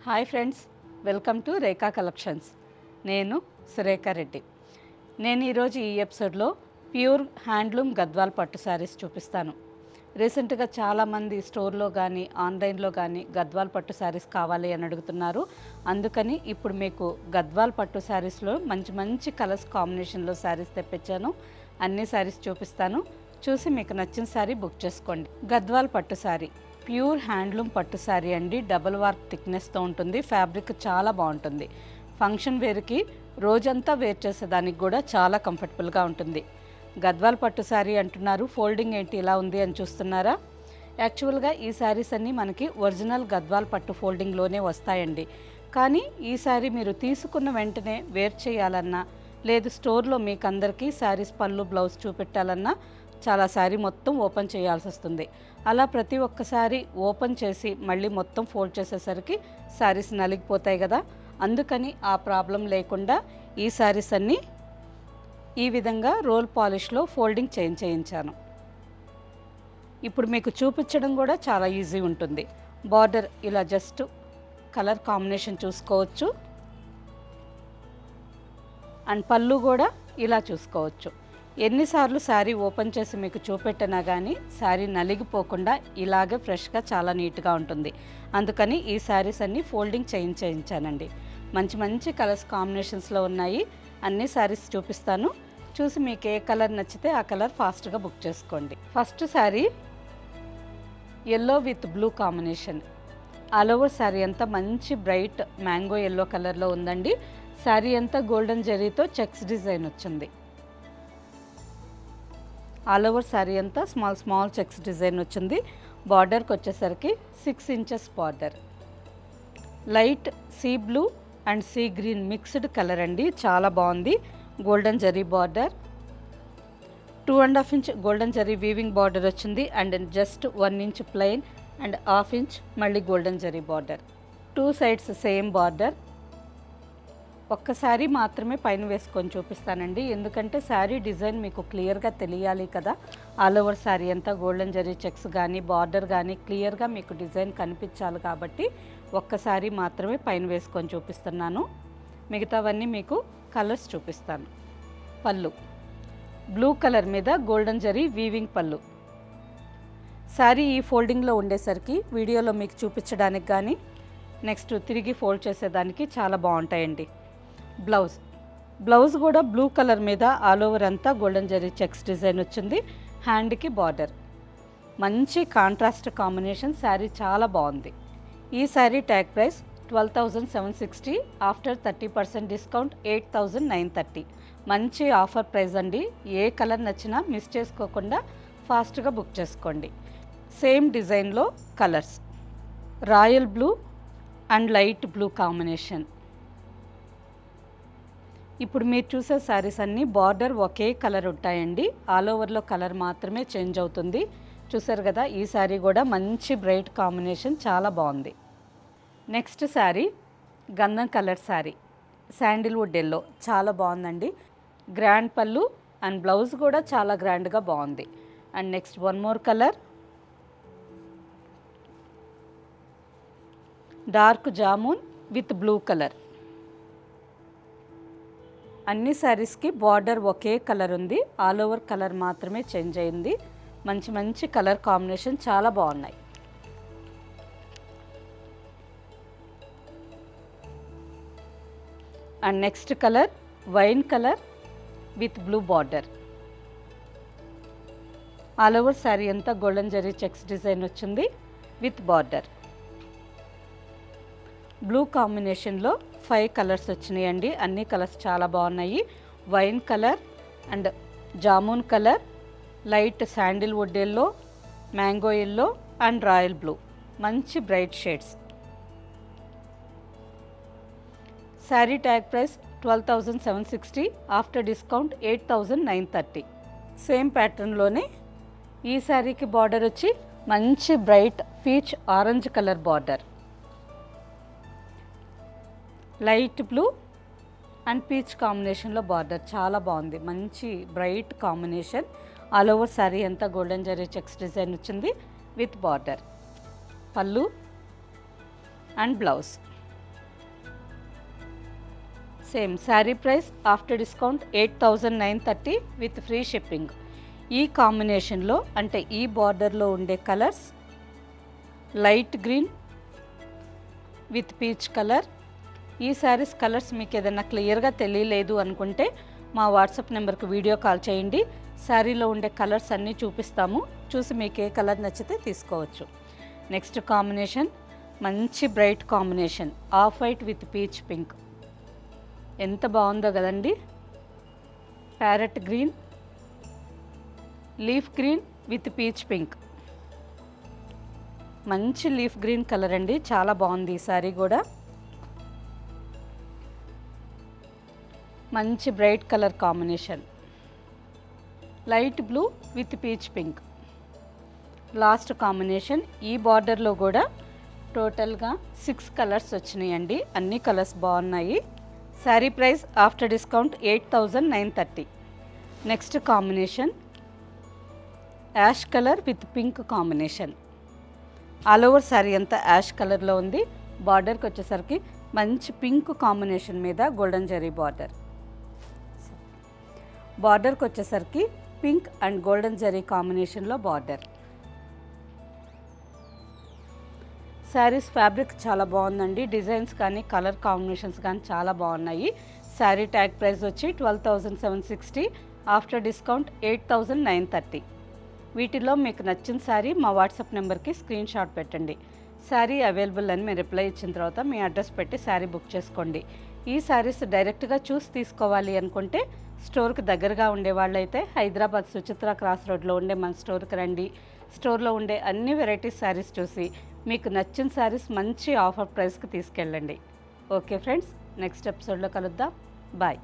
Hi friends, welcome to Rekha collections. నేను సురేఖ రెడ్డి. నేను ఈరోజు ఈ ఎపిసోడ్లో ప్యూర్ హ్యాండ్లూమ్ గద్వాల్ పట్టు శారీస్ చూపిస్తాను. రీసెంట్గా చాలామంది స్టోర్లో కానీ ఆన్లైన్లో కానీ గద్వాల్ పట్టు శారీస్ కావాలి అని అడుగుతున్నారు. అందుకని ఇప్పుడు మీకు గద్వాల్ పట్టు శారీస్లో మంచి మంచి కలర్స్ కాంబినేషన్లో శారీస్ తెప్పించాను. అన్ని శారీస్ చూపిస్తాను. చూసి మీకు నచ్చిన శారీ బుక్ చేసుకోండి. గద్వాల్ పట్టు శారీ ప్యూర్ హ్యాండ్లూమ్ పట్టు శారీ అండి. డబుల్ వార్క్ థిక్నెస్తో ఉంటుంది. ఫ్యాబ్రిక్ చాలా బాగుంటుంది. ఫంక్షన్ వేర్కి రోజంతా వేర్ చేసేదానికి కూడా చాలా కంఫర్టబుల్గా ఉంటుంది. గద్వాల్ పట్టు శారీ అంటున్నారు, ఫోల్డింగ్ ఏంటి ఇలా ఉంది అని చూస్తున్నారా? యాక్చువల్గా ఈ శారీస్ అన్నీ మనకి ఒరిజినల్ గద్వాల్ పట్టు ఫోల్డింగ్లోనే వస్తాయండి. కానీ ఈ శారీ మీరు తీసుకున్న వెంటనే వేర్ చేయాలన్నా, లేదు స్టోర్లో మీకు అందరికీ శారీస్ పళ్ళు బ్లౌజ్ చూపెట్టాలన్నా చాలా శారీ మొత్తం ఓపెన్ చేయాల్సి వస్తుంది. అలా ప్రతి ఒక్కసారి ఓపెన్ చేసి మళ్ళీ మొత్తం ఫోల్డ్ చేసేసరికి శారీస్ నలిగిపోతాయి కదా. అందుకని ఆ ప్రాబ్లం లేకుండా ఈ శారీస్ అన్నీ ఈ విధంగా రోల్ పాలిష్లో ఫోల్డింగ్ చేయించాను. ఇప్పుడు మీకు చూపించడం కూడా చాలా ఈజీ ఉంటుంది. బార్డర్ ఇలా జస్ట్ కలర్ కాంబినేషన్ చూసుకోవచ్చు. అండ్ పళ్ళు కూడా ఇలా చూసుకోవచ్చు. ఎన్నిసార్లు శారీ ఓపెన్ చేసి మీకు చూపెట్టినా కానీ శారీ నలిగిపోకుండా ఇలాగే ఫ్రెష్గా చాలా నీట్గా ఉంటుంది. అందుకని ఈ శారీస్ అన్నీ ఫోల్డింగ్ చేయించానండి. మంచి మంచి కలర్స్ కాంబినేషన్స్లో ఉన్నాయి. అన్ని శారీస్ చూపిస్తాను. చూసి మీకు ఏ కలర్ నచ్చితే ఆ కలర్ ఫాస్ట్గా బుక్ చేసుకోండి. First sari yellow with blue combination. All over sari అంతా మంచి బ్రైట్ మ్యాంగో ఎల్లో కలర్లో ఉందండి. శారీ అంతా గోల్డెన్ జరీతో చెక్స్ డిజైన్ వచ్చింది. ఆల్ ఓవర్ శారీ అంతా స్మాల్ చెక్స్ డిజైన్ వచ్చింది. బార్డర్కి వచ్చేసరికి 6 inches border. Light sea blue and sea green mixed colour అండి. చాలా బాగుంది. Golden zari border, 2.5 inch golden zari weaving border వచ్చింది. And just 1 inch plain and 1/2 inch మళ్ళీ golden zari border. 2 sides same border. ఒక్కసారి మాత్రమే పైన వేసుకొని చూపిస్తానండి, ఎందుకంటే శారీ డిజైన్ మీకు క్లియర్గా తెలియాలి కదా. ఆల్ ఓవర్ శారీ అంతా గోల్డెన్ జరీ చెక్స్ కానీ బార్డర్ కానీ క్లియర్గా మీకు డిజైన్ కనిపించాలి కాబట్టి ఒక్కసారి మాత్రమే పైన వేసుకొని చూపిస్తున్నాను. మిగతావన్నీ మీకు కలర్స్ చూపిస్తాను. పళ్ళు బ్లూ కలర్ మీద గోల్డెన్ జరీ వీవింగ్ పళ్ళు. శారీ ఈ ఫోల్డింగ్లో ఉండేసరికి వీడియోలో మీకు చూపించడానికి కానీ నెక్స్ట్ తిరిగి ఫోల్డ్ చేసేదానికి చాలా బాగుంటాయండి. బ్లౌజ్ కూడా బ్లూ కలర్ మీద ఆల్ ఓవర్ అంతా గోల్డెన్ జరీ చెక్స్ డిజైన్ వచ్చింది. హ్యాండ్కి బార్డర్. మంచి కాంట్రాస్ట్ కాంబినేషన్. శారీ చాలా బాగుంది. ఈ sari tag price 12,760. After 30% discount 8,930. మంచి ఆఫర్ ప్రైస్ అండి. ఏ కలర్ నచ్చినా మిస్ చేసుకోకుండా ఫాస్ట్గా బుక్ చేసుకోండి. సేమ్ డిజైన్లో colours royal blue and light blue combination. ఇప్పుడు మీరు చూసే శారీస్ అన్నీ బార్డర్ ఒకే కలర్ ఉంటాయండి. ఆల్ ఓవర్లో కలర్ మాత్రమే చేంజ్ అవుతుంది. చూసారు కదా, ఈ శారీ కూడా మంచి బ్రైట్ కాంబినేషన్, చాలా బాగుంది. నెక్స్ట్ శారీ గంధం కలర్ శారీ, శాండిల్వుడ్ ఎల్లో, చాలా బాగుందండి. గ్రాండ్ పళ్ళు అండ్ బ్లౌజ్ కూడా చాలా గ్రాండ్గా బాగుంది. And next one more colour dark jamun with blue colour. అన్ని శారీస్కి బార్డర్ ఒకే కలర్ ఉంది. ఆల్ ఓవర్ కలర్ మాత్రమే చేంజ్ అయింది. మంచి మంచి కలర్ కాంబినేషన్, చాలా బాగున్నాయి. And next colour wine colour with blue border. All over sari అంతా గోల్డెన్ జరీ చెక్స్ డిజైన్ వచ్చింది విత్ బార్డర్. బ్లూ కాంబినేషన్లో 5 కలర్స్ వచ్చినాయండి. అన్ని కలర్స్ చాలా బాగున్నాయి. Wine colour and jamun colour, light Sandalwood yellow, mango yellow and royal blue. మంచి bright shades. Sari tag price 12,760. After discount 8,930. Same ప్యాటర్న్లోనే ఈ శారీకి బార్డర్ వచ్చి మంచి bright peach orange colour border. Light blue and peach కాంబినేషన్లో బార్డర్, చాలా బాగుంది. మంచి bright combination. All over sari అంతా గోల్డెన్ జరీ చెక్స్ డిజైన్ వచ్చింది with border. Pallu and blouse. Same sari price after discount 8,930 with free shipping. ఈ కాంబినేషన్లో అంటే ఈ బార్డర్లో ఉండే colours light green with peach colour. ఈ శారీస్ కలర్స్ మీకు ఏదైనా క్లియర్గా తెలియలేదు అనుకుంటే మా వాట్సాప్ నెంబర్కి వీడియో కాల్ చేయండి. శారీలో ఉండే కలర్స్ అన్నీ చూపిస్తాము, చూసి మీకు ఏ కలర్ నచ్చితే తీసుకోవచ్చు. నెక్స్ట్ కాంబినేషన్ మంచి bright combination off white with peach pink. ఎంత బాగుందో కదండి. Parrot green, leaf green with peach pink. మంచి లీఫ్ గ్రీన్ కలర్ అండి, చాలా బాగుంది ఈ శారీ కూడా. మంచి bright colour combination light blue with peach pink. Last combination ఈ బార్డర్లో కూడా టోటల్గా 6 కలర్స్ వచ్చినాయండి, అన్ని కలర్స్ బాగున్నాయి. Sari price after discount 8,930. Next combination ash colour with pink combination. All over sari అంతా యాష్ కలర్లో ఉంది. బార్డర్కి వచ్చేసరికి మంచి పింక్ కాంబినేషన్ మీద గోల్డెన్ జరీ బార్డర్. బార్డర్కి వచ్చేసరికి పింక్ అండ్ గోల్డెన్ జరీ కాంబినేషన్లో బార్డర్. శారీస్ ఫ్యాబ్రిక్ చాలా బాగుందండి, డిజైన్స్ కానీ కలర్ కాంబినేషన్స్ కానీ చాలా బాగున్నాయి. శారీ ట్యాగ్ ప్రైస్ వచ్చి 12,760, ఆఫ్టర్ డిస్కౌంట్ 8,930. వీటిలో మీకు నచ్చిన శారీ మా వాట్సాప్ నెంబర్కి స్క్రీన్ షాట్ పెట్టండి. శారీ అవైలబుల్ అని మీరు రిప్లై ఇచ్చిన తర్వాత మీ అడ్రస్ పెట్టి శారీ బుక్ చేసుకోండి. ఈ శారీస్ డైరెక్ట్గా చూసి తీసుకోవాలి అనుకుంటే స్టోర్కి దగ్గరగా ఉండే వాళ్ళైతే హైదరాబాద్ సుచిత్ర క్రాస్ రోడ్లో ఉండే మన స్టోర్కి రండి. స్టోర్లో ఉండే అన్ని వెరైటీస్ శారీస్ చూసి మీకు నచ్చిన శారీస్ మంచి ఆఫర్ ప్రైస్కి తీసుకెళ్ళండి. ఓకే ఫ్రెండ్స్, నెక్స్ట్ ఎపిసోడ్లో కలుద్దాం. బాయ్.